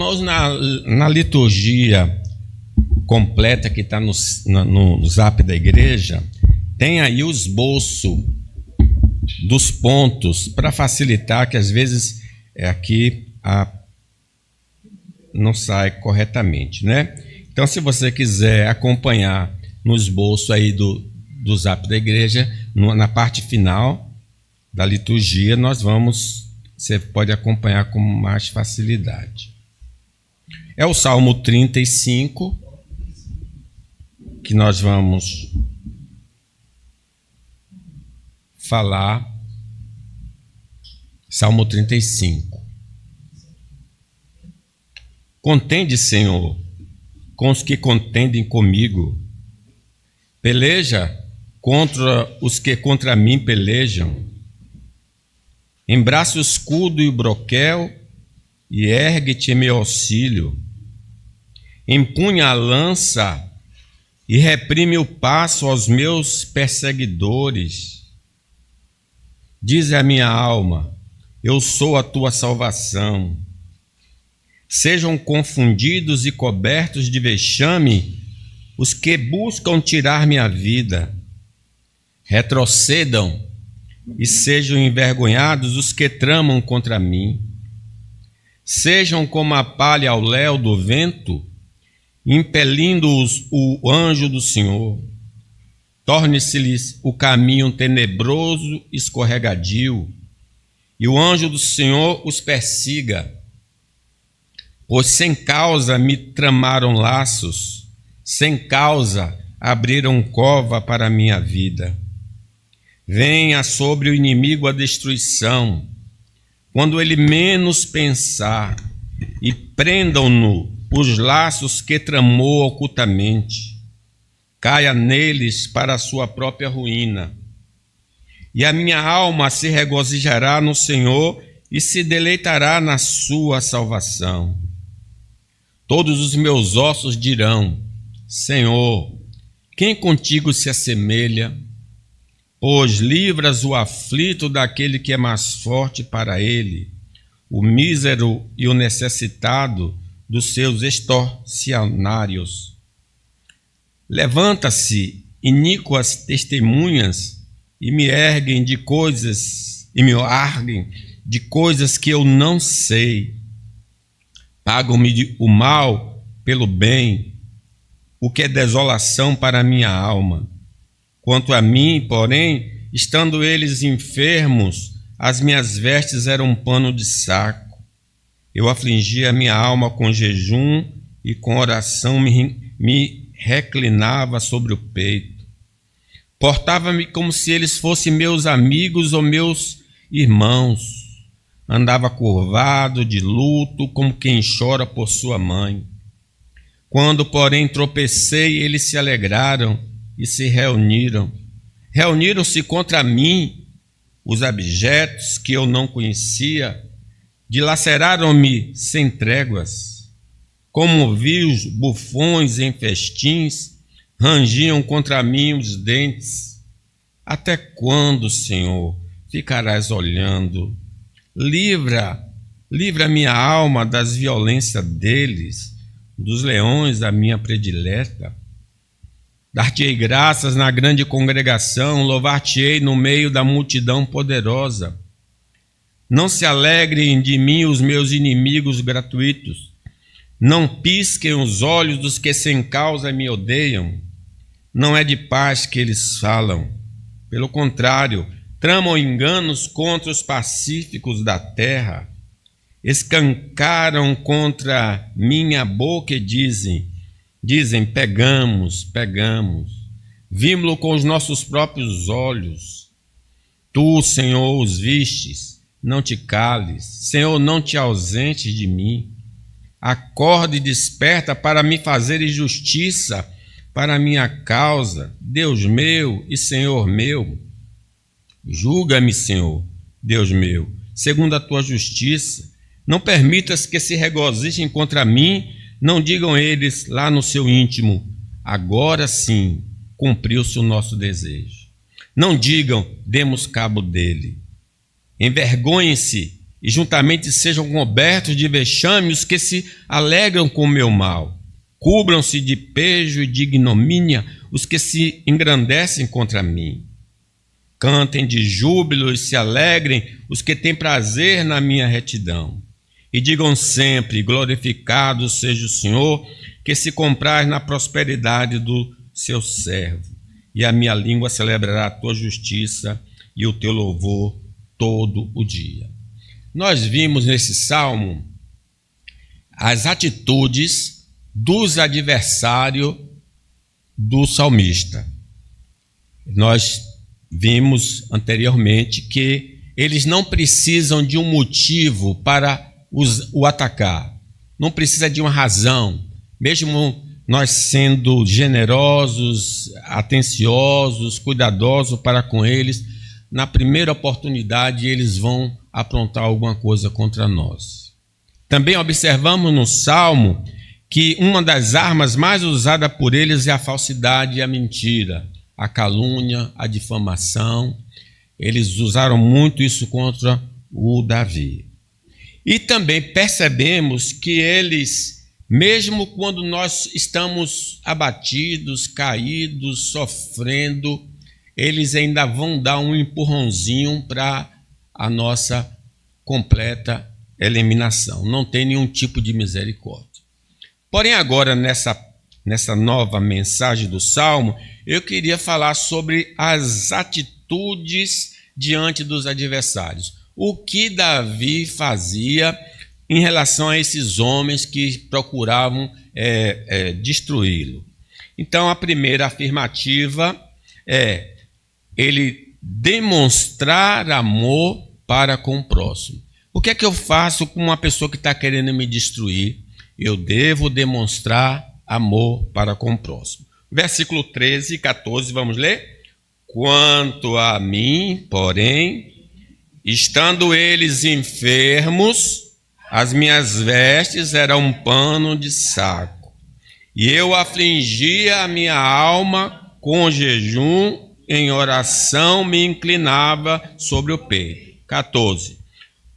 Irmãos, na liturgia completa que está no zap da igreja, tem aí o esboço dos pontos para facilitar, que às vezes aqui não sai corretamente, né? Então, se você quiser acompanhar no esboço aí do zap da igreja, na parte final da liturgia, você pode acompanhar com mais facilidade. É o Salmo 35 que nós vamos falar. Salmo 35. Contende, Senhor, com os que contendem comigo. Peleja contra os que contra mim pelejam. Embraça o escudo e o broquel e ergue-te em meu auxílio. Empunha a lança e reprime o passo aos meus perseguidores. Diz a minha alma: eu sou a tua salvação. Sejam confundidos e cobertos de vexame os que buscam tirar minha vida. Retrocedam e sejam envergonhados os que tramam contra mim. Sejam como a palha ao léu do vento, impelindo-os o anjo do Senhor. Torne-se-lhes o caminho tenebroso, escorregadio, e o anjo do Senhor os persiga. Pois sem causa me tramaram laços, sem causa abriram cova para a minha vida. Venha sobre o inimigo a destruição, quando ele menos pensar, e prendam-no os laços que tramou ocultamente. Caia neles para a sua própria ruína. E a minha alma se regozijará no Senhor e se deleitará na sua salvação. Todos os meus ossos dirão: Senhor, quem contigo se assemelha? Pois livras o aflito daquele que é mais forte para ele, o mísero e o necessitado dos seus extorsionários. Levanta-se iníquas testemunhas e me arguem de coisas que eu não sei. Pagam-me o mal pelo bem, o que é desolação para a minha alma. Quanto a mim, porém, estando eles enfermos, as minhas vestes eram um pano de saco. Eu afligia a minha alma com jejum e com oração me reclinava sobre o peito. Portava-me como se eles fossem meus amigos ou meus irmãos. Andava curvado, de luto, como quem chora por sua mãe. Quando, porém, tropecei, eles se alegraram e se reuniram. Reuniram-se contra mim os abjetos que eu não conhecia, dilaceraram-me sem tréguas. Como vi os bufões em festins, rangiam contra mim os dentes. Até quando, Senhor, ficarás olhando? Livra minha alma das violências deles, dos leões a minha predileta. Dar-te-ei graças na grande congregação, louvar-te-ei no meio da multidão poderosa. Não se alegrem de mim os meus inimigos gratuitos. Não pisquem os olhos dos que sem causa me odeiam. Não é de paz que eles falam. Pelo contrário, tramam enganos contra os pacíficos da terra. Escancaram contra minha boca e dizem, pegamos. Vimos-lo com os nossos próprios olhos. Tu, Senhor, os vistes, não te cales. Senhor, não te ausentes de mim. Acorda e desperta para me fazer justiça para a minha causa, Deus meu e Senhor meu. Julga-me, Senhor, Deus meu, segundo a tua justiça. Não permitas que se regozijem contra mim. Não digam eles lá no seu íntimo: agora sim cumpriu-se o nosso desejo. Não digam: demos cabo dele. Envergonhem-se e juntamente sejam cobertos de vexame os que se alegram com o meu mal. Cubram-se de pejo e de ignomínia os que se engrandecem contra mim. Cantem de júbilo e se alegrem os que têm prazer na minha retidão. E digam sempre, glorificado seja o Senhor, que se compraz na prosperidade do seu servo. E a minha língua celebrará a tua justiça e o teu louvor todo o dia. Nós vimos nesse salmo as atitudes dos adversários do salmista. Nós vimos anteriormente que eles não precisam de um motivo para o atacar, não precisa de uma razão, mesmo nós sendo generosos, atenciosos, cuidadosos para com eles, na primeira oportunidade eles vão aprontar alguma coisa contra nós. Também observamos no Salmo que uma das armas mais usadas por eles é a falsidade e a mentira, a calúnia, a difamação. Eles usaram muito isso contra o Davi. E também percebemos que eles, mesmo quando nós estamos abatidos, caídos, sofrendo, eles ainda vão dar um empurrãozinho para a nossa completa eliminação. Não tem nenhum tipo de misericórdia. Porém, agora, nessa nova mensagem do Salmo, eu queria falar sobre as atitudes diante dos adversários. O que Davi fazia em relação a esses homens que procuravam destruí-lo. Então, a primeira afirmativa é ele demonstrar amor para com o próximo. O que é que eu faço com uma pessoa que está querendo me destruir? Eu devo demonstrar amor para com o próximo. Versículo 13 e 14, vamos ler? Quanto a mim, porém, estando eles enfermos, as minhas vestes eram um pano de saco, e eu afligia a minha alma com jejum, em oração me inclinava sobre o peito. 14.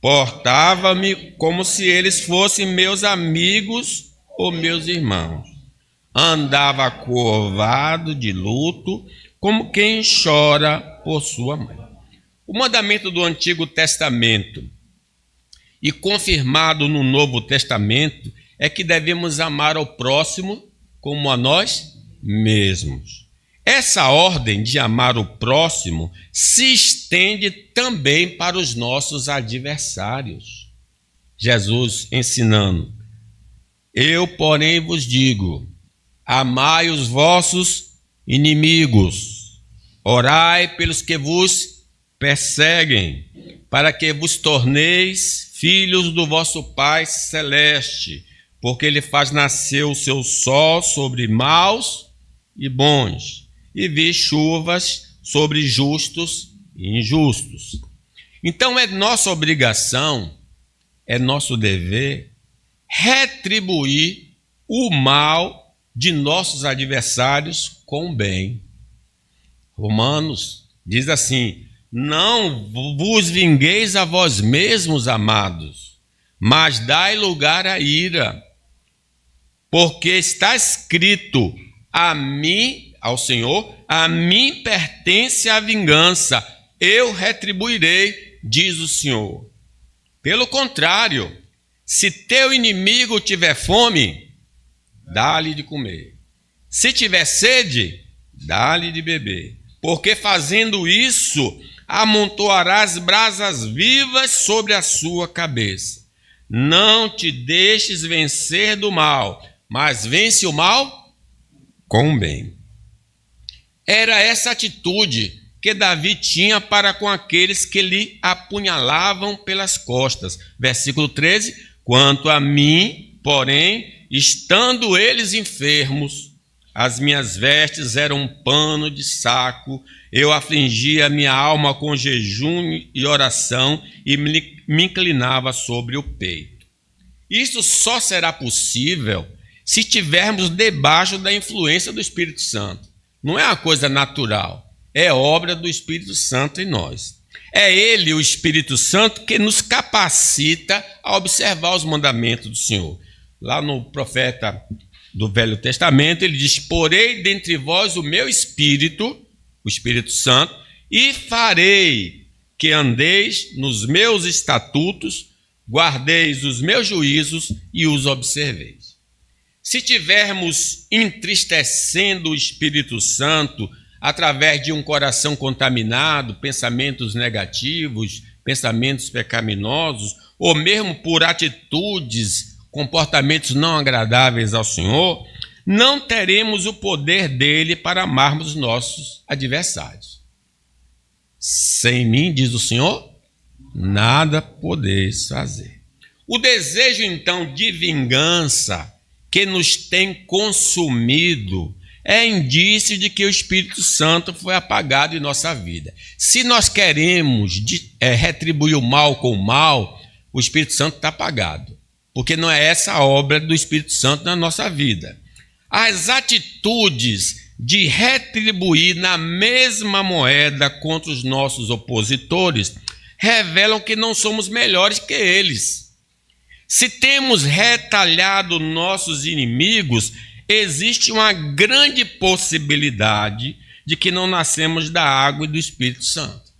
Portava-me como se eles fossem meus amigos ou meus irmãos. Andava curvado de luto, como quem chora por sua mãe. O mandamento do Antigo Testamento e confirmado no Novo Testamento é que devemos amar ao próximo como a nós mesmos. Essa ordem de amar o próximo se estende também para os nossos adversários. Jesus ensinando: eu, porém, vos digo, amai os vossos inimigos, orai pelos que vos perseguem, para que vos torneis filhos do vosso Pai Celeste, porque Ele faz nascer o seu sol sobre maus e bons, e vi chuvas sobre justos e injustos. Então é nossa obrigação, é nosso dever, retribuir o mal de nossos adversários com o bem. Romanos diz assim: não vos vingueis a vós mesmos, amados, mas dai lugar à ira, porque está escrito: a mim, ao Senhor, a mim pertence a vingança, eu retribuirei, diz o Senhor. Pelo contrário, se teu inimigo tiver fome, dá-lhe de comer. Se tiver sede, dá-lhe de beber. Porque fazendo isso, amontoarás brasas vivas sobre a sua cabeça. Não te deixes vencer do mal, mas vence o mal com o bem. Era essa atitude que Davi tinha para com aqueles que lhe apunhalavam pelas costas. Versículo 13: quanto a mim, porém, estando eles enfermos, as minhas vestes eram um pano de saco, eu afligia minha alma com jejum e oração e me inclinava sobre o peito. Isso só será possível se estivermos debaixo da influência do Espírito Santo. Não é uma coisa natural, é obra do Espírito Santo em nós. É Ele, o Espírito Santo, que nos capacita a observar os mandamentos do Senhor. Lá no profeta do Velho Testamento, ele diz: porei dentre vós o meu Espírito, o Espírito Santo, e farei que andeis nos meus estatutos, guardeis os meus juízos e os observeis. Se tivermos entristecendo o Espírito Santo através de um coração contaminado, pensamentos negativos, pensamentos pecaminosos, ou mesmo por atitudes, comportamentos não agradáveis ao Senhor, não teremos o poder dele para amarmos nossos adversários. Sem mim, diz o Senhor, nada podeis fazer. O desejo, então, de vingança que nos tem consumido é indício de que o Espírito Santo foi apagado em nossa vida. Se nós queremos retribuir o mal com o mal, o Espírito Santo está apagado, porque não é essa a obra do Espírito Santo na nossa vida. As atitudes de retribuir na mesma moeda contra os nossos opositores revelam que não somos melhores que eles. Se temos retalhado nossos inimigos, existe uma grande possibilidade de que não nascemos da água e do Espírito Santo.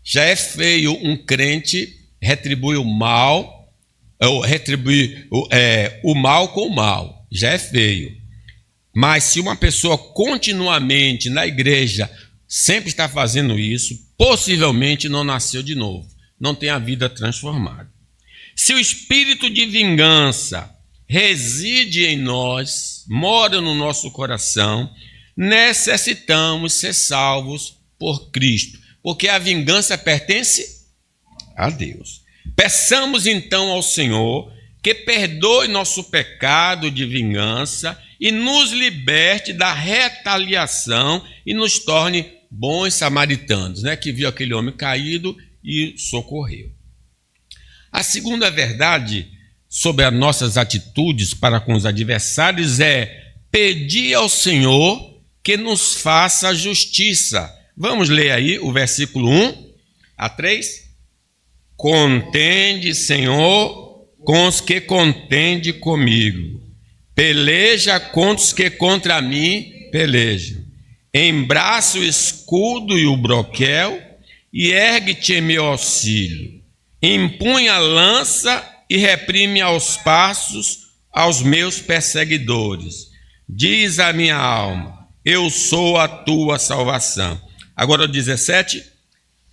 Já é feio um crente retribuir o mal, ou retribuir o mal com o mal. Já é feio. Mas se uma pessoa continuamente na igreja sempre está fazendo isso, possivelmente não nasceu de novo, não tem a vida transformada. Se o espírito de vingança reside em nós, mora no nosso coração, necessitamos ser salvos por Cristo, porque a vingança pertence a Deus. Peçamos então ao Senhor que perdoe nosso pecado de vingança e nos liberte da retaliação e nos torne bons samaritanos, que viu aquele homem caído e socorreu. A segunda verdade sobre as nossas atitudes para com os adversários é pedir ao Senhor que nos faça justiça. Vamos ler aí o versículo 1 a 3. Contende, Senhor, com os que contende comigo. Peleja contra os que contra mim pelejam. Embraça o escudo e o broquel e ergue-te em meu auxílio. Empunha a lança e reprime aos passos aos meus perseguidores. Diz a minha alma: eu sou a tua salvação. Agora o 17.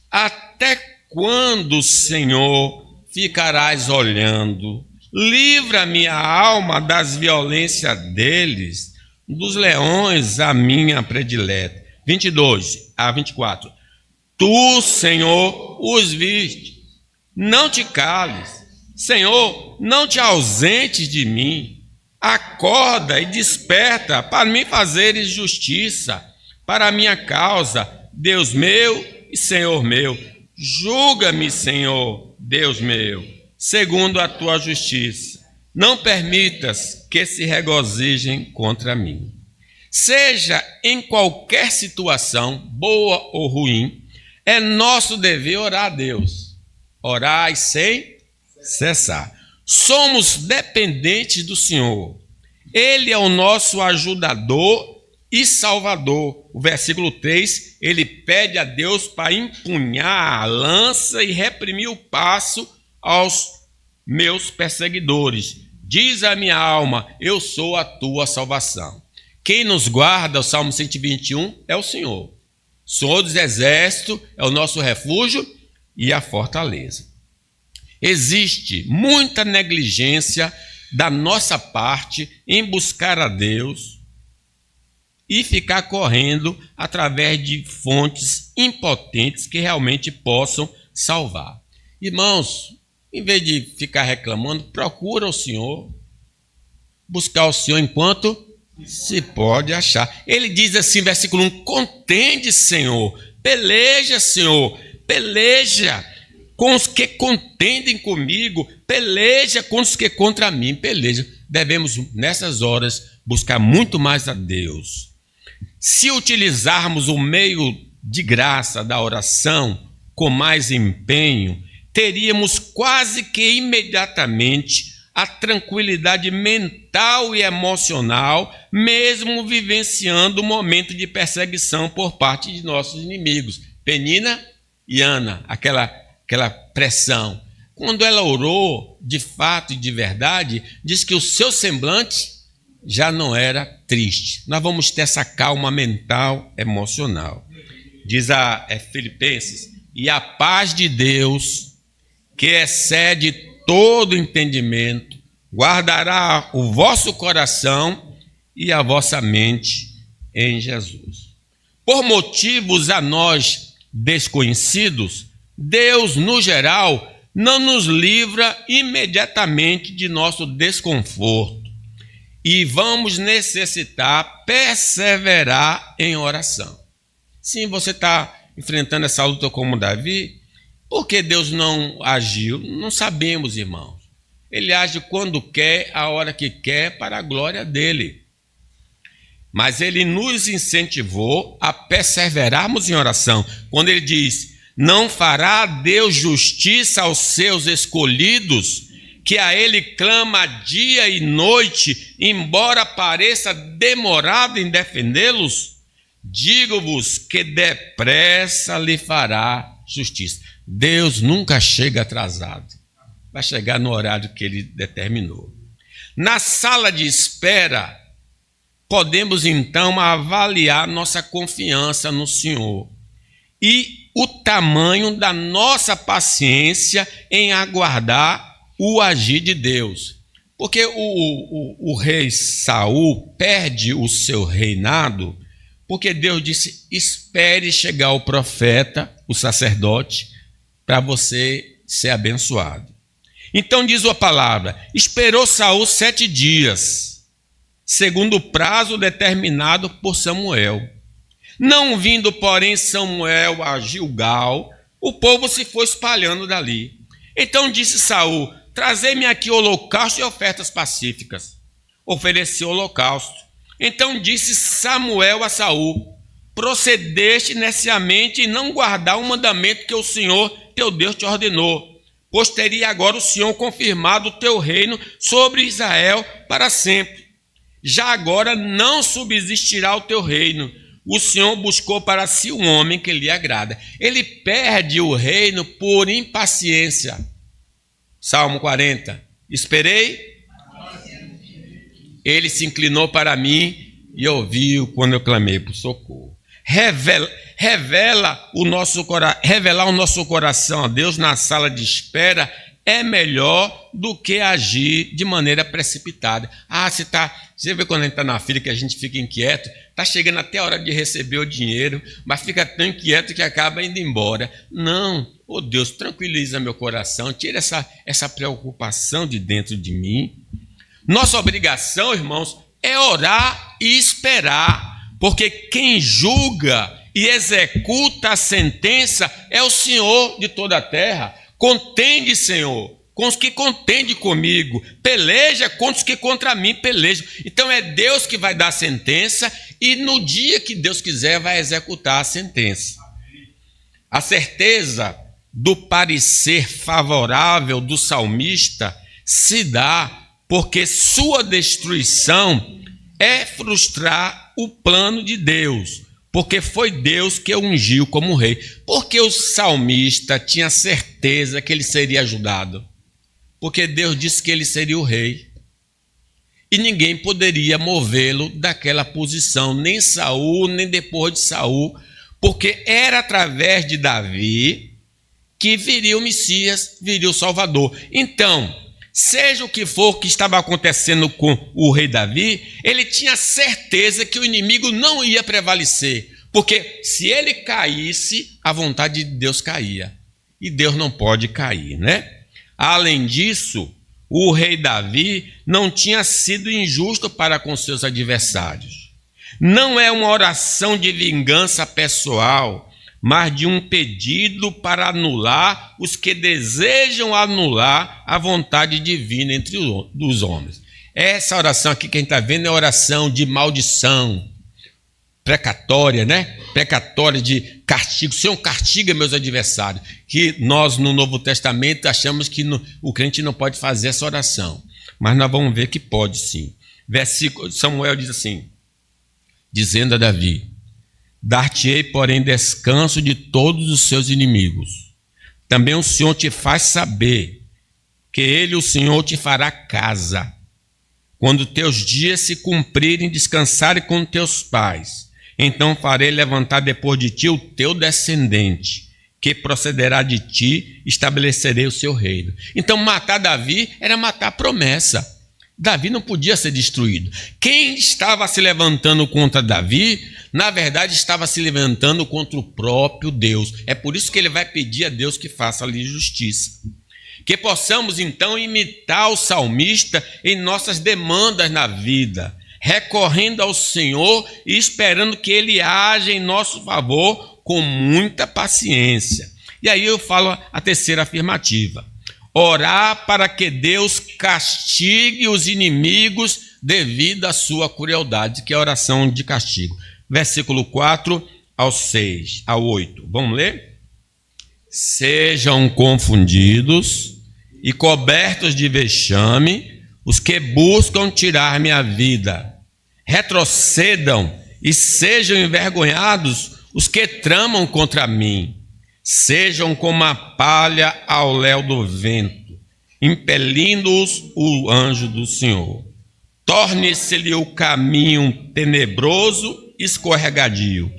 Até quando, Senhor, ficarás olhando? Livra minha alma das violências deles, dos leões a minha predileta. 22 a 24. Tu, Senhor, os viste. Não te cales, Senhor, não te ausentes de mim. Acorda e desperta para me fazeres justiça, para a minha causa, Deus meu e Senhor meu. Julga-me, Senhor, Deus meu, segundo a tua justiça. Não permitas que se regozijem contra mim. Seja em qualquer situação, boa ou ruim, é nosso dever orar a Deus. Orai sem cessar. Somos dependentes do Senhor. Ele é o nosso ajudador e salvador. O versículo 3, ele pede a Deus para empunhar a lança e reprimir o passo aos meus perseguidores. Diz a minha alma: eu sou a tua salvação. Quem nos guarda, o Salmo 121, é o Senhor. O Senhor dos Exércitos é o nosso refúgio e a fortaleza. Existe muita negligência da nossa parte em buscar a Deus e ficar correndo através de fontes impotentes que realmente possam salvar. Irmãos, em vez de ficar reclamando, procura o Senhor, buscar o Senhor enquanto se pode achar. Ele diz assim, versículo 1, contende, Senhor, peleja, Senhor, peleja com os que contendem comigo, peleja com os que contra mim, peleja. Devemos, nessas horas, buscar muito mais a Deus. Se utilizarmos o meio de graça da oração, com mais empenho, teríamos quase que imediatamente a tranquilidade mental e emocional, mesmo vivenciando um momento de perseguição por parte de nossos inimigos. Penina e Ana, aquela pressão. Quando ela orou, de fato e de verdade, diz que o seu semblante já não era triste. Nós vamos ter essa calma mental, emocional. Diz a Filipenses, e a paz de Deus, que excede todo entendimento, guardará o vosso coração e a vossa mente em Jesus. Por motivos a nós desconhecidos, Deus, no geral, não nos livra imediatamente de nosso desconforto e vamos necessitar perseverar em oração. Sim, você está enfrentando essa luta como Davi. Por que Deus não agiu? Não sabemos, irmãos. Ele age quando quer, a hora que quer, para a glória dele. Mas ele nos incentivou a perseverarmos em oração. Quando ele diz, não fará Deus justiça aos seus escolhidos, que a ele clama dia e noite, embora pareça demorado em defendê-los? Digo-vos que depressa lhe fará justiça. Deus nunca chega atrasado. Vai chegar no horário que ele determinou. Na sala de espera, podemos então avaliar nossa confiança no Senhor e o tamanho da nossa paciência em aguardar o agir de Deus. Porque o rei Saul perde o seu reinado porque Deus disse, espere chegar o profeta, o sacerdote, para você ser abençoado. Então diz a palavra, esperou Saul 7 dias, segundo o prazo determinado por Samuel. Não vindo, porém, Samuel a Gilgal, o povo se foi espalhando dali. Então disse Saul, trazei-me aqui holocausto e ofertas pacíficas. Ofereceu holocausto. Então disse Samuel a Saul, procedeste neciamente em não guardar o mandamento que o Senhor teu Deus te ordenou, pois teria agora o Senhor confirmado o teu reino sobre Israel para sempre. Já agora não subsistirá o teu reino. O Senhor buscou para si um homem que lhe agrada. Ele perde o reino por impaciência. Salmo 40. Esperei. Ele se inclinou para mim e ouviu quando eu clamei por socorro. Revelar o nosso coração a Deus na sala de espera é melhor do que agir de maneira precipitada. Você vê quando a gente está na fila que a gente fica inquieto, está chegando até a hora de receber o dinheiro, mas fica tão inquieto que acaba indo embora. Não, Deus, tranquiliza meu coração, tira essa preocupação de dentro de mim. Nossa obrigação, irmãos, é orar e esperar, porque quem julga e executa a sentença é o Senhor de toda a terra. Contende, Senhor, com os que contendem comigo, peleja contra os que contra mim pelejam. Então é Deus que vai dar a sentença e no dia que Deus quiser vai executar a sentença. A certeza do parecer favorável do salmista se dá porque sua destruição é frustrar o plano de Deus, porque foi Deus que o ungiu como rei. Porque o salmista tinha certeza que ele seria ajudado, porque Deus disse que ele seria o rei, e ninguém poderia movê-lo daquela posição, nem Saul, nem depois de Saul, porque era através de Davi que viria o Messias, viria o Salvador. Então, seja o que for que estava acontecendo com o rei Davi, ele tinha certeza que o inimigo não ia prevalecer, porque se ele caísse, a vontade de Deus caía, e Deus não pode cair, né? Além disso, o rei Davi não tinha sido injusto para com seus adversários. Não é uma oração de vingança pessoal, mas de um pedido para anular os que desejam anular a vontade divina entre os homens. Essa oração aqui que a gente está vendo é oração de maldição, precatória, né? Precatória de castigo. Senhor, castiga meus adversários. Que nós, no Novo Testamento, achamos que o crente não pode fazer essa oração. Mas nós vamos ver que pode sim. Versículo, Samuel diz assim, dizendo a Davi: dar-te-ei, porém, descanso de todos os seus inimigos. Também o Senhor te faz saber que ele, o Senhor, te fará casa. Quando teus dias se cumprirem, descansarem com teus pais, então farei levantar depois de ti o teu descendente, que procederá de ti, estabelecerei o seu reino. Então matar Davi era matar a promessa. Davi não podia ser destruído. Quem estava se levantando contra Davi, na verdade estava se levantando contra o próprio Deus. É por isso que ele vai pedir a Deus que faça-lhe justiça. Que possamos então imitar o salmista em nossas demandas na vida, recorrendo ao Senhor e esperando que ele haja em nosso favor com muita paciência. E aí eu falo a terceira afirmativa: orar para que Deus castigue os inimigos devido à sua crueldade, que é a oração de castigo. Versículo 4 ao 6, ao 8. Vamos ler? Sejam confundidos e cobertos de vexame os que buscam tirar minha vida. Retrocedam e sejam envergonhados os que tramam contra mim. Sejam como a palha ao léu do vento, impelindo-os o anjo do Senhor. Torne-se-lhe o caminho tenebroso, escorregadio,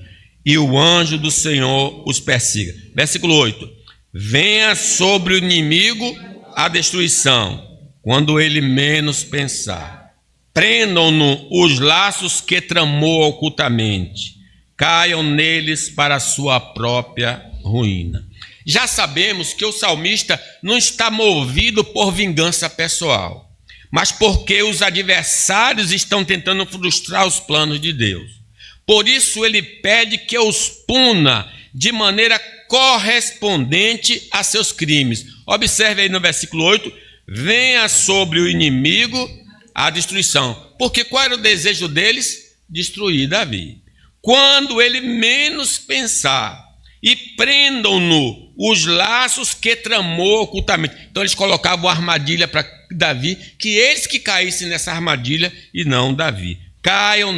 e o anjo do Senhor os persiga. Versículo 8. Venha sobre o inimigo a destruição, quando ele menos pensar. Prendam-no os laços que tramou ocultamente. Caiam neles para a sua própria ruína. Já sabemos que o salmista não está movido por vingança pessoal, mas porque os adversários estão tentando frustrar os planos de Deus. Por isso ele pede que os puna de maneira correspondente a seus crimes. Observe aí no versículo 8: venha sobre o inimigo a destruição. Porque qual era o desejo deles? Destruir Davi. Quando ele menos pensar, e prendam-no os laços que tramou ocultamente. Então eles colocavam uma armadilha para Davi, que eles que caíssem nessa armadilha e não Davi. Caia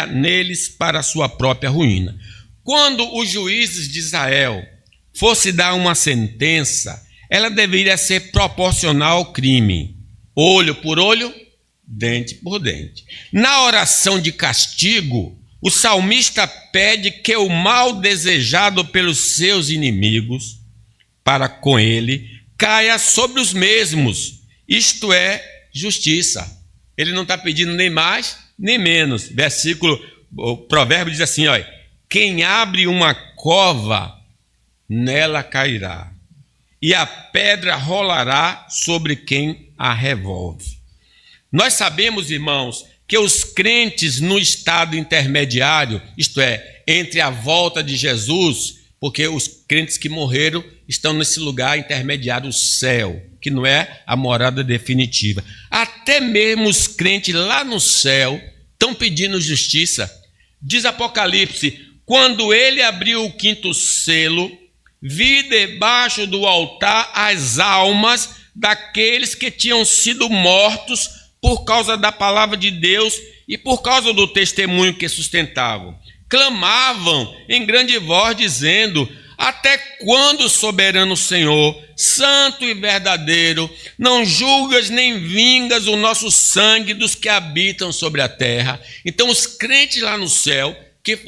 neles para a sua própria ruína. Quando os juízes de Israel fosse dar uma sentença, ela deveria ser proporcional ao crime. Olho por olho, dente por dente. Na oração de castigo, o salmista pede que o mal desejado pelos seus inimigos para com ele caia sobre os mesmos, isto é, justiça. Ele não está pedindo nem mais nem menos. O provérbio diz assim: olha, quem abre uma cova, nela cairá, e a pedra rolará sobre quem a revolve. Nós sabemos, irmãos, que os crentes no estado intermediário, isto é, entre a volta de Jesus, porque os crentes que morreram estão nesse lugar intermediário, o céu, que não é a morada definitiva. Até mesmo os crentes lá no céu estão pedindo justiça. Diz Apocalipse: quando ele abriu o quinto selo, vi debaixo do altar as almas daqueles que tinham sido mortos por causa da palavra de Deus e por causa do testemunho que sustentavam. Clamavam em grande voz, dizendo: até quando, soberano Senhor, santo e verdadeiro, não julgas nem vingas o nosso sangue dos que habitam sobre a terra? Então os crentes lá no céu, que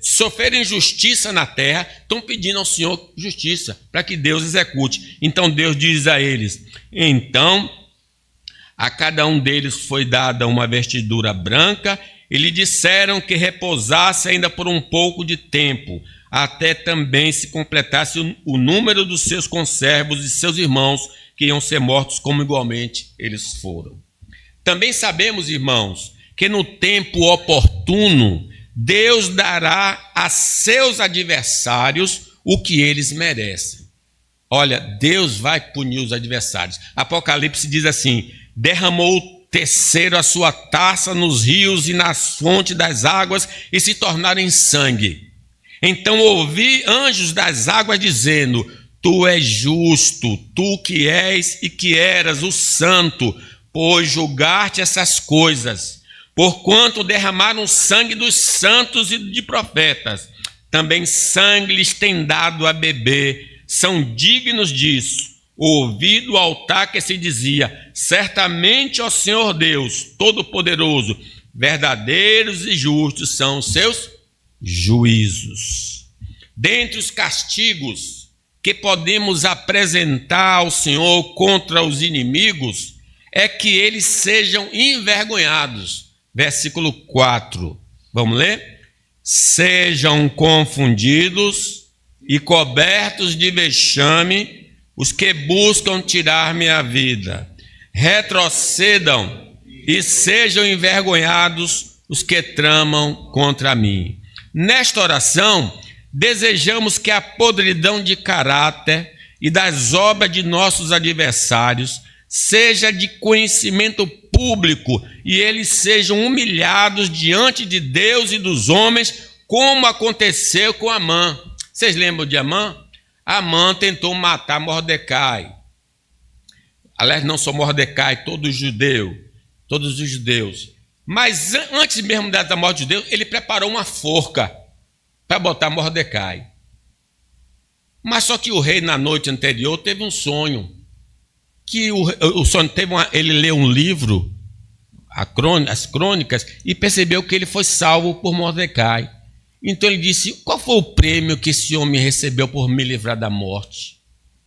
sofreram injustiça na terra, estão pedindo ao Senhor justiça, para que Deus execute. Então Deus diz a eles: então a cada um deles foi dada uma vestidura branca, e lhe disseram que repousasse ainda por um pouco de tempo, até também se completasse o número dos seus conservos e seus irmãos, que iam ser mortos como igualmente eles foram. Também sabemos, irmãos, que no tempo oportuno, Deus dará a seus adversários o que eles merecem. Olha, Deus vai punir os adversários. Apocalipse diz assim: derramou teceram a sua taça nos rios e nas fontes das águas e se tornaram em sangue. Então ouvi anjos das águas dizendo: Tu és justo, tu que és e que eras o santo, pois julgaste essas coisas. Porquanto derramaram sangue dos santos e de profetas, também sangue lhes tem dado a beber, são dignos disso. Ouvi do altar que se dizia: certamente, ó Senhor Deus Todo-Poderoso, verdadeiros e justos são os seus juízos. Dentre os castigos que podemos apresentar ao Senhor contra os inimigos, é que eles sejam envergonhados. Versículo 4, vamos ler? Sejam confundidos e cobertos de vexame os que buscam tirar minha vida. Retrocedam e sejam envergonhados os que tramam contra mim. Nesta oração, desejamos que a podridão de caráter e das obras de nossos adversários seja de conhecimento público e eles sejam humilhados diante de Deus e dos homens, como aconteceu com Amã. Vocês lembram de Amã? Amã tentou matar Mordecai. Aliás, não só Mordecai, todos os judeus. Mas antes mesmo da morte de Deus, ele preparou uma forca para botar Mordecai. Mas só que o rei, na noite anterior, teve um sonho. Que o sonho ele leu um livro, as crônicas, e percebeu que ele foi salvo por Mordecai. Então ele disse: qual foi o prêmio que esse homem recebeu por me livrar da morte?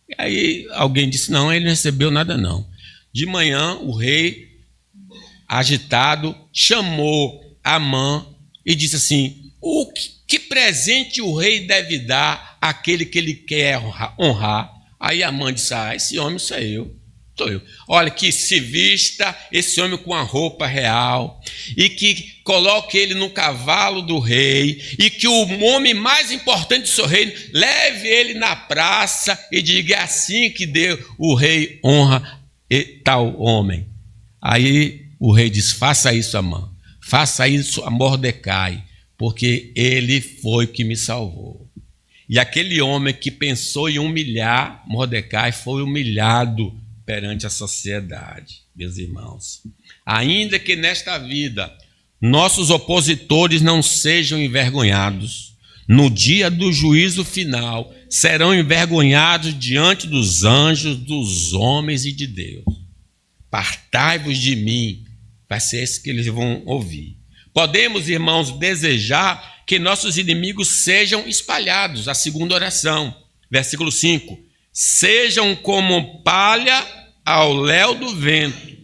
E aí alguém disse: não, ele não recebeu nada não. De manhã o rei, agitado, chamou Amã e disse assim: que presente o rei deve dar àquele que ele quer honrar? Aí Amã disse: esse homem sou eu. Olha, que se vista esse homem com a roupa real e que coloque ele no cavalo do rei e que o homem mais importante do seu reino leve ele na praça e diga: é assim que o rei honra tal homem. Aí o rei diz: faça isso, Amã, faça isso a Mordecai, porque ele foi que me salvou. E aquele homem que pensou em humilhar Mordecai foi humilhado perante a sociedade, meus irmãos. Ainda que nesta vida nossos opositores não sejam envergonhados, no dia do juízo final serão envergonhados diante dos anjos, dos homens e de Deus. Partai-vos de mim, vai ser isso que eles vão ouvir. Podemos, irmãos, desejar que nossos inimigos sejam espalhados. A segunda oração, versículo 5. Sejam como palha ao léu do vento,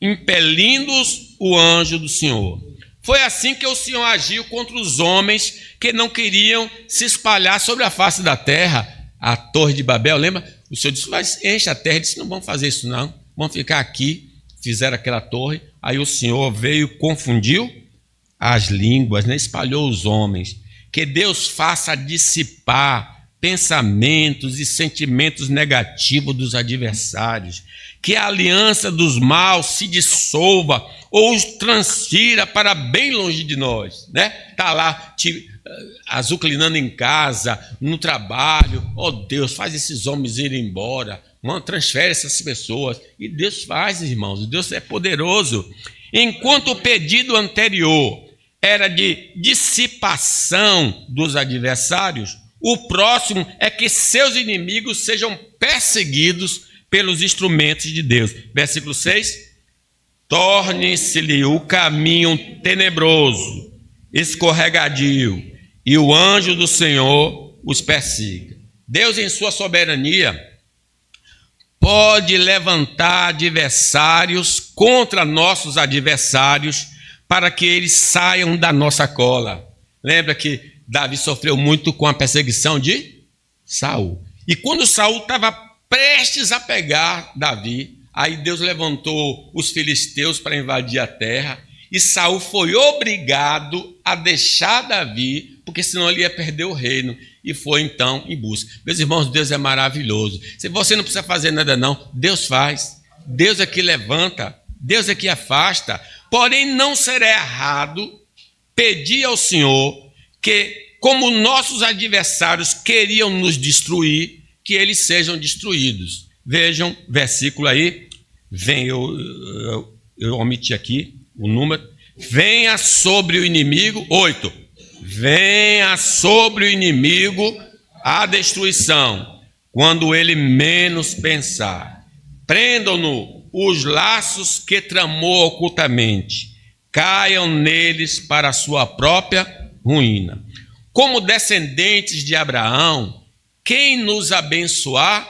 impelindo-os o anjo do Senhor. Foi assim que o Senhor agiu contra os homens que não queriam se espalhar sobre a face da terra. A torre de Babel, lembra? O Senhor disse: mas enche a terra. Ele disse: não vamos fazer isso não, vamos ficar aqui. Fizeram aquela torre. Aí o Senhor veio e confundiu as línguas, né? Espalhou os homens. Que Deus faça dissipar pensamentos e sentimentos negativos dos adversários, que a aliança dos maus se dissolva ou os transfira para bem longe de nós, né? Está lá azucrinando em casa, no trabalho. Oh Deus, faz esses homens irem embora, transfere essas pessoas. E Deus faz, irmãos, Deus é poderoso. Enquanto o pedido anterior era de dissipação dos adversários, o próximo é que seus inimigos sejam perseguidos pelos instrumentos de Deus. Versículo 6. Torne-se-lhe o caminho tenebroso, escorregadio, e o anjo do Senhor os persiga. Deus, em sua soberania, pode levantar adversários contra nossos adversários para que eles saiam da nossa cola. Lembra que Davi sofreu muito com a perseguição de Saul. E quando Saul estava prestes a pegar Davi, aí Deus levantou os filisteus para invadir a terra, e Saul foi obrigado a deixar Davi, porque senão ele ia perder o reino, e foi então em busca. Meus irmãos, Deus é maravilhoso. Se você não precisa fazer nada não, Deus faz. Deus é que levanta Deus é que afasta. Porém, não será errado pedir ao Senhor que, como nossos adversários queriam nos destruir, que eles sejam destruídos. Vejam, versículo aí, eu omiti aqui o número. Venha sobre o inimigo, 8. Venha sobre o inimigo a destruição, quando ele menos pensar. Prendam-no os laços que tramou ocultamente, caiam neles para a sua própria ruína. Como descendentes de Abraão, quem nos abençoar,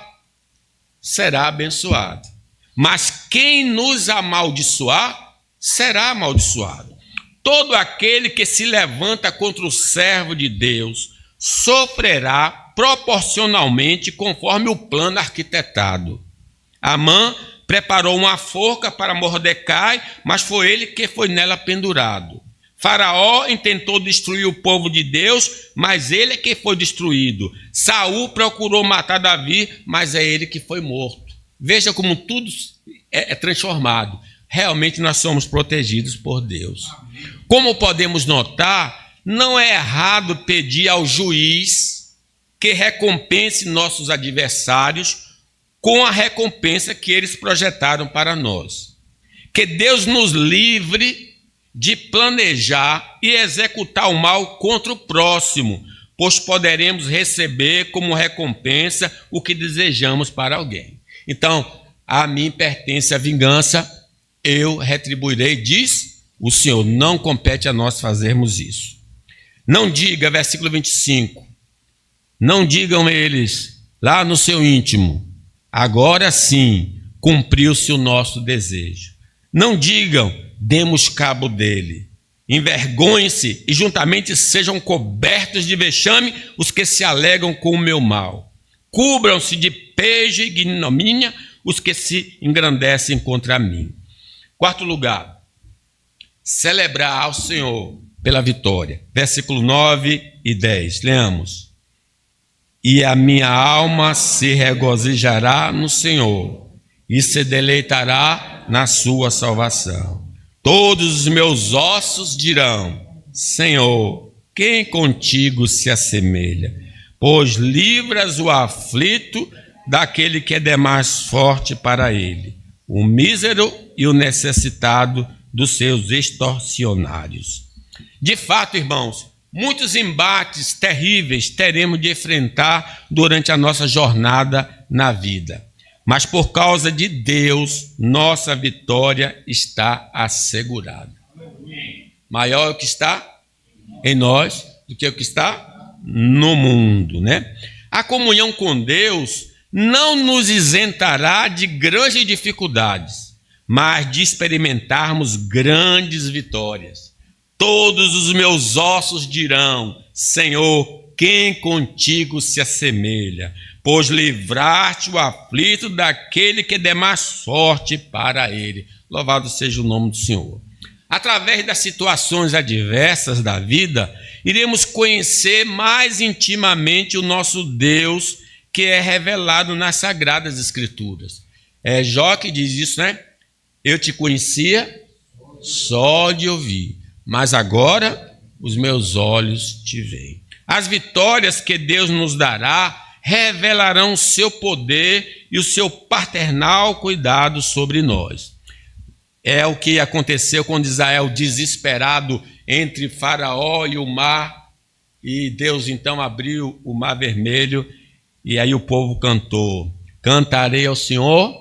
será abençoado. Mas quem nos amaldiçoar, será amaldiçoado. Todo aquele que se levanta contra o servo de Deus sofrerá proporcionalmente conforme o plano arquitetado. Amã preparou uma forca para Mordecai, mas foi ele que foi nela pendurado. Faraó intentou destruir o povo de Deus, mas ele é que foi destruído. Saul procurou matar Davi, mas é ele que foi morto. Veja como tudo é transformado. Realmente nós somos protegidos por Deus. Como podemos notar, não é errado pedir ao juiz que recompense nossos adversários com a recompensa que eles projetaram para nós. Que Deus nos livre de planejar e executar o mal contra o próximo, pois poderemos receber como recompensa o que desejamos para alguém. Então, a mim pertence a vingança, eu retribuirei, diz o Senhor. Não compete a nós fazermos isso. Não diga, versículo 25, não digam eles lá no seu íntimo, agora sim cumpriu-se o nosso desejo. Não digam, demos cabo dele. Envergonhem-se e juntamente sejam cobertos de vexame os que se alegram com o meu mal. Cubram-se de pejo e ignomínia os que se engrandecem contra mim. Quarto lugar, celebrar ao Senhor pela vitória. Versículo 9 e 10, leamos. E a minha alma se regozijará no Senhor e se deleitará na sua salvação. Todos os meus ossos dirão, Senhor, quem contigo se assemelha? Pois livras o aflito daquele que é demais forte para ele, o mísero e o necessitado dos seus extorsionários. De fato, irmãos, muitos embates terríveis teremos de enfrentar durante a nossa jornada na vida. Mas por causa de Deus, nossa vitória está assegurada. Maior é o que está em nós do que o que está no mundo, né? A comunhão com Deus não nos isentará de grandes dificuldades, mas de experimentarmos grandes vitórias. Todos os meus ossos dirão, Senhor, quem contigo se assemelha? Pois livraste o aflito daquele que é mais forte para ele. Louvado seja o nome do Senhor. Através das situações adversas da vida, iremos conhecer mais intimamente o nosso Deus, que é revelado nas Sagradas Escrituras. É Jó que diz isso, né? Eu te conhecia só de ouvir, mas agora os meus olhos te veem. As vitórias que Deus nos dará revelarão o seu poder e o seu paternal cuidado sobre nós. É o que aconteceu quando Israel, desesperado entre Faraó e o mar, e Deus então abriu o mar vermelho, e aí o povo cantou, cantarei ao Senhor,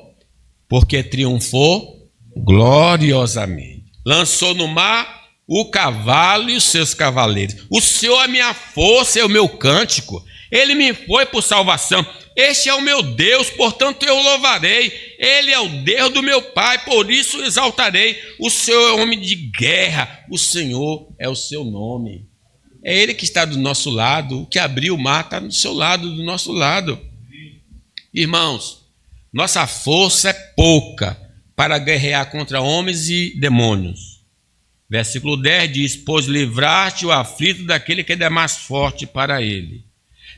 porque triunfou gloriosamente. Lançou no mar o cavalo e os seus cavaleiros. O Senhor é minha força, é o meu cântico. Ele me foi por salvação. Este é o meu Deus, portanto eu louvarei. Ele é o Deus do meu Pai, por isso o exaltarei. O Senhor é homem de guerra, o Senhor é o seu nome. É Ele que está do nosso lado, o que abriu o mar está do seu lado, do nosso lado. Irmãos, nossa força é pouca para guerrear contra homens e demônios. Versículo 10 diz, pois livraste o aflito daquele que é mais forte para ele.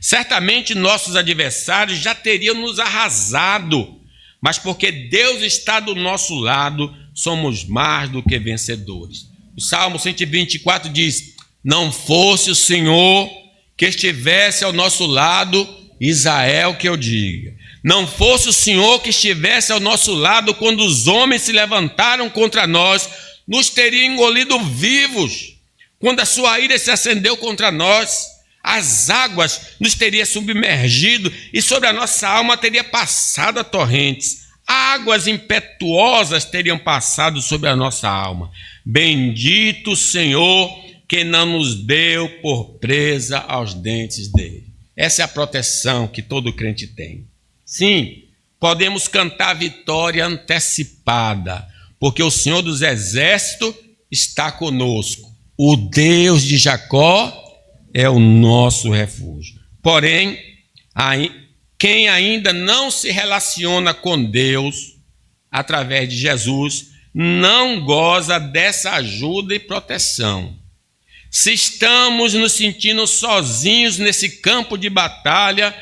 Certamente nossos adversários já teriam nos arrasado, mas porque Deus está do nosso lado, somos mais do que vencedores. O Salmo 124 diz: não fosse o Senhor que estivesse ao nosso lado, Israel que eu diga. Não fosse o Senhor que estivesse ao nosso lado quando os homens se levantaram contra nós, nos teria engolido vivos. Quando a sua ira se acendeu contra nós, as águas nos teria submergido e sobre a nossa alma teria passado a torrentes. Águas impetuosas teriam passado sobre a nossa alma. Bendito o Senhor que não nos deu por presa aos dentes dele. Essa é a proteção que todo crente tem. Sim, podemos cantar vitória antecipada, porque o Senhor dos Exércitos está conosco. O Deus de Jacó é o nosso refúgio. Porém, quem ainda não se relaciona com Deus através de Jesus, não goza dessa ajuda e proteção. Se estamos nos sentindo sozinhos nesse campo de batalha,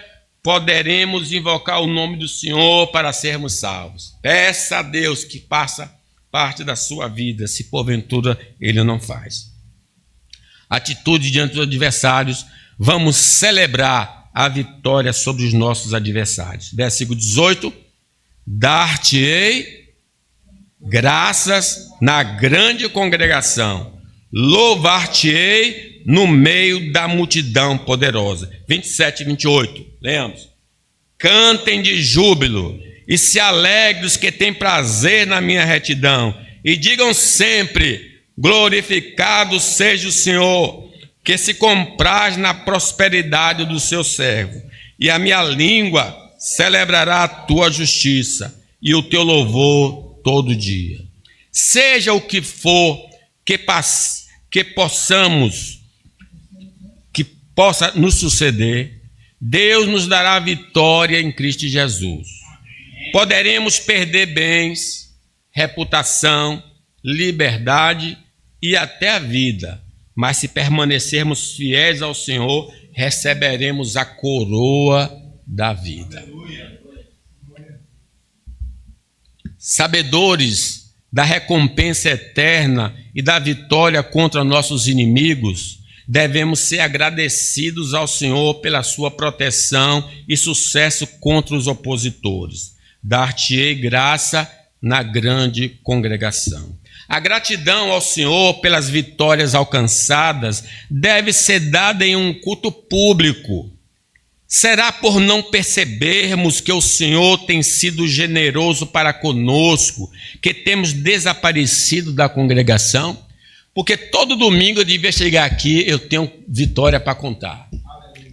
poderemos invocar o nome do Senhor para sermos salvos. Peça a Deus que faça parte da sua vida, se porventura Ele não faz. Atitude diante dos adversários, vamos celebrar a vitória sobre os nossos adversários. Versículo 18: dar-te-ei graças na grande congregação, louvar-te-ei no meio da multidão poderosa. 27 e 28, leamos. Cantem de júbilo e se alegrem os que têm prazer na minha retidão, e digam sempre: glorificado seja o Senhor, que se compraz na prosperidade do seu servo. E a minha língua celebrará a tua justiça e o teu louvor todo dia. Seja o que for que possa nos suceder, Deus nos dará vitória em Cristo Jesus. Poderemos perder bens, reputação, liberdade e até a vida, mas se permanecermos fiéis ao Senhor, receberemos a coroa da vida. Sabedores da recompensa eterna e da vitória contra nossos inimigos, devemos ser agradecidos ao Senhor pela sua proteção e sucesso contra os opositores. Dar-te-ei graça na grande congregação. A gratidão ao Senhor pelas vitórias alcançadas deve ser dada em um culto público. Será por não percebermos que o Senhor tem sido generoso para conosco que temos desaparecido da congregação? Porque todo domingo eu devia chegar aqui, eu tenho vitória para contar.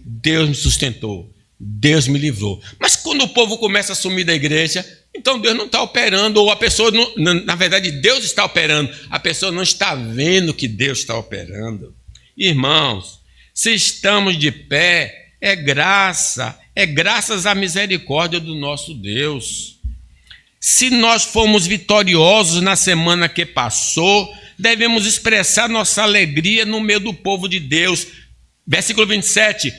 Deus me sustentou, Deus me livrou. Mas quando o povo começa a sumir da igreja, então Deus não está operando, ou a pessoa, na verdade Deus está operando, a pessoa não está vendo que Deus está operando. Irmãos, se estamos de pé, é graças à misericórdia do nosso Deus. Se nós fomos vitoriosos na semana que passou, devemos expressar nossa alegria no meio do povo de Deus. Versículo 27,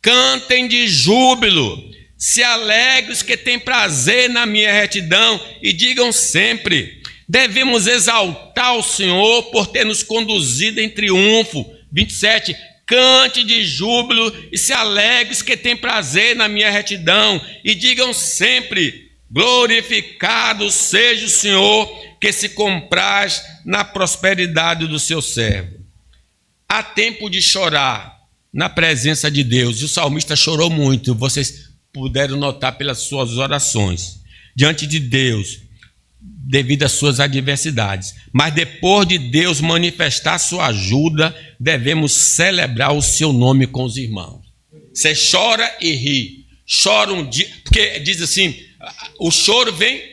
cantem de júbilo, se alegrem os que têm prazer na minha retidão, e digam sempre: devemos exaltar o Senhor por ter nos conduzido em triunfo. 27, cante de júbilo e se alegre os que têm prazer na minha retidão, e digam sempre: glorificado seja o Senhor, que se compraz na prosperidade do seu servo. Há tempo de chorar na presença de Deus, e o salmista chorou muito, vocês puderam notar pelas suas orações diante de Deus, devido às suas adversidades. Mas depois de Deus manifestar sua ajuda, devemos celebrar o seu nome com os irmãos. Você chora e ri, chora um dia, porque diz assim, o choro vem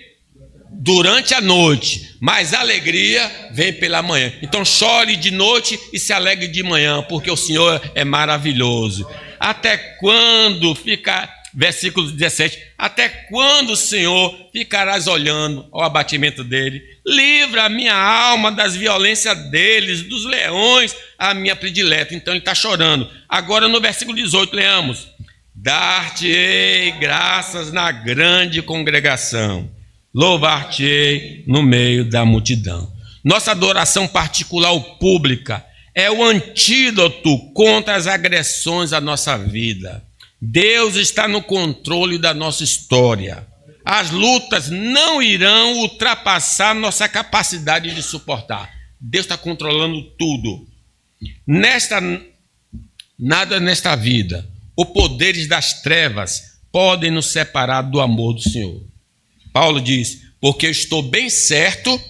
durante a noite, mas a alegria vem pela manhã. Então chore de noite e se alegre de manhã, porque o Senhor é maravilhoso. Até quando fica... Versículo 17, até quando, Senhor, ficarás olhando ao abatimento dele? Livra a minha alma das violências deles, dos leões, a minha predileta. Então ele está chorando. Agora no versículo 18, leamos: dar-te-ei graças na grande congregação, louvar-te-ei no meio da multidão. Nossa adoração particular ou pública é o antídoto contra as agressões à nossa vida. Deus está no controle da nossa história. As lutas não irão ultrapassar nossa capacidade de suportar. Deus está controlando tudo. Nada nesta vida, os poderes das trevas podem nos separar do amor do Senhor. Paulo diz, porque eu estou bem certo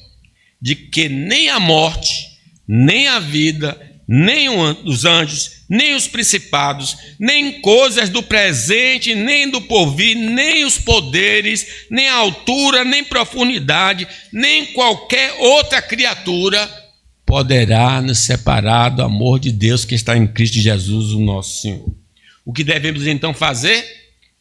de que nem a morte, nem a vida, nem os anjos, nem os principados, nem coisas do presente, nem do porvir, nem os poderes, nem a altura, nem profundidade, nem qualquer outra criatura poderá nos separar do amor de Deus que está em Cristo Jesus, o nosso Senhor. O que devemos então fazer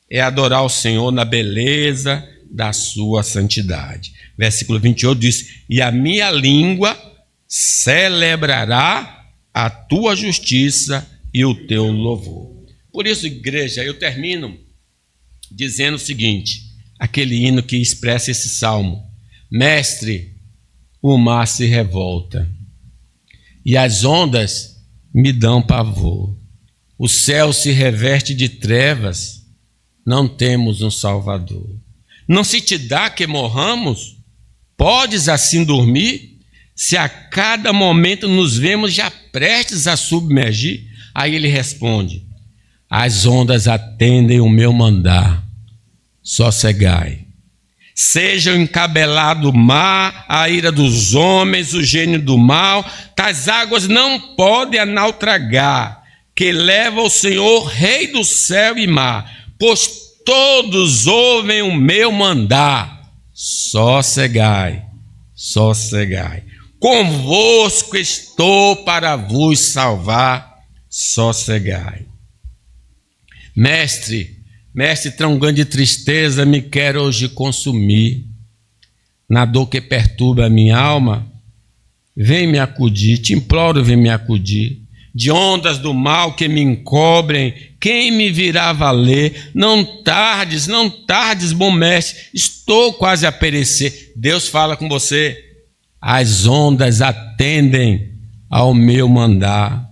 é adorar o Senhor na beleza da sua santidade. Versículo 28 diz, e a minha língua celebrará a tua justiça e o teu louvor. Por isso, igreja, eu termino dizendo o seguinte, aquele hino que expressa esse salmo. Mestre, o mar se revolta e as ondas me dão pavor. O céu se reveste de trevas, não temos um Salvador. Não se te dá que morramos? Podes assim dormir? Se a cada momento nos vemos já prestes a submergir? Aí ele responde, as ondas atendem o meu mandar, sossegai. Seja o encabelado mar, a ira dos homens, o gênio do mal, tais águas não podem naufragar, que leva o Senhor, Rei do céu e mar, pois todos ouvem o meu mandar, sossegai, sossegai. Convosco estou para vos salvar, sossegai. Mestre, tão grande tristeza me quer hoje consumir. Na dor que perturba a minha alma, vem me acudir, te imploro, vem me acudir. De ondas do mal que me encobrem, quem me virá valer? Não tardes, bom mestre, estou quase a perecer. Deus fala com você, as ondas atendem ao meu mandar.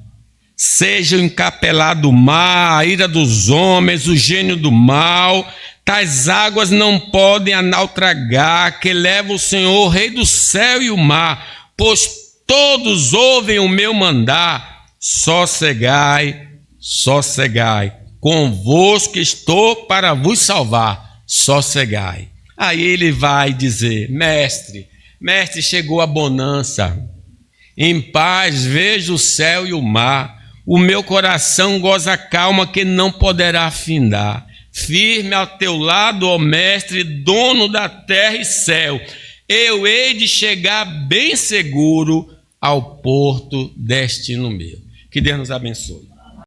Seja o encapelado mar, a ira dos homens, o gênio do mal, tais águas não podem naufragar, que leva o Senhor, Rei do céu e o mar, pois todos ouvem o meu mandar, sossegai, sossegai, convosco estou para vos salvar, sossegai. Aí ele vai dizer, mestre, chegou a bonança, em paz vejo o céu e o mar, o meu coração goza calma que não poderá findar. Firme ao teu lado, ó mestre, dono da terra e céu, eu hei de chegar bem seguro ao porto destino meu. Que Deus nos abençoe.